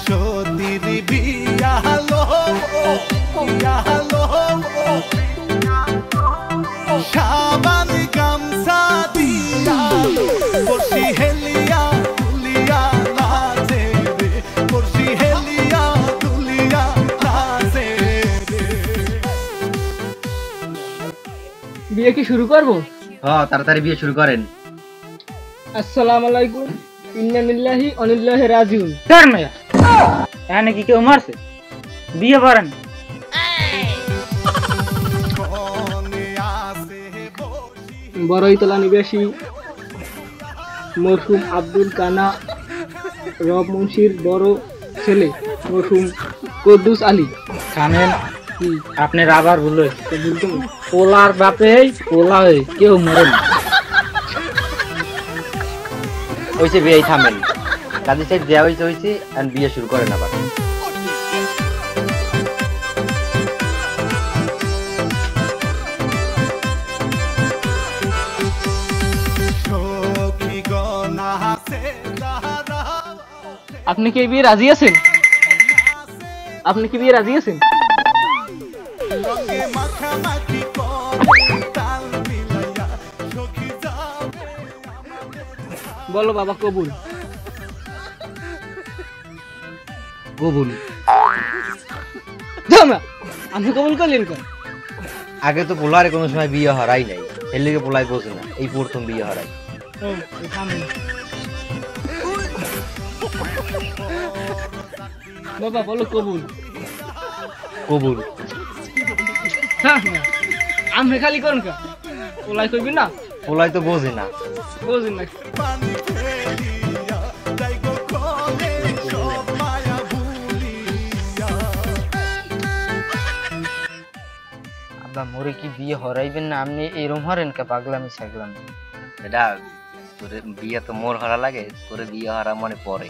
সতীর বিয়া হলো সাবান গামছা দিয়া বসি হেলিয়া তুলিয়া নাচে রে বসি হেলিয়া তুলিয়া নাচে রে। বিয়ে কি শুরু করব? হ্যাঁ তাড়াতাড়ি বিয়ে শুরু করেন। আসসালামু আলাইকুম, ইন্না লিল্লাহি ওয়া ইন্না ইলাইহি রাজিউন। স্যার মেয়া এখানে কি কেউ মারছে? বিয়ে করেন। বড়ইতলা নিবাসী মরহুম আব্দুল কানা রব মুন্সির বড় ছেলে মরহুম কুদ্দুস আলী। থামেন, আপনার আবার ভুল হয়েছে। পোলার বাপে পোলা হয়ে কেউ মরে না। হয়েছে বিয়ে, থামেন। কাজী সাহেব দেওয়া হয়েছে আর বিয়ে শুরু করেন আবার। আপনি কি বিয়ে রাজি আছেন? আপনি কি বিয়ে রাজি আছেন? বলো বাবা, কবুল। কবুল। আপনি কবুল করলেন কেন? আগে তো পোলারে কোনো সময় বিয়ে হারাই নাই, এর লিগে পোলাই বোঝে না, এই প্রথম বিয়ে হারাই। বাবা বলো কবুল। কবুল। আমি খালি করুন কা ওলাই কইবি না? পোলাই তো বোঝে না। বুঝিন না। আব্বা মোরে কি বিয়ে হরাইবেন না? আপনি এরম হরেন কে? পাগলামি ছাগলাম এটা তোর বিয়ে তো মোর হারা লাগে, তোর বিয়ে হারা মনে পড়ে।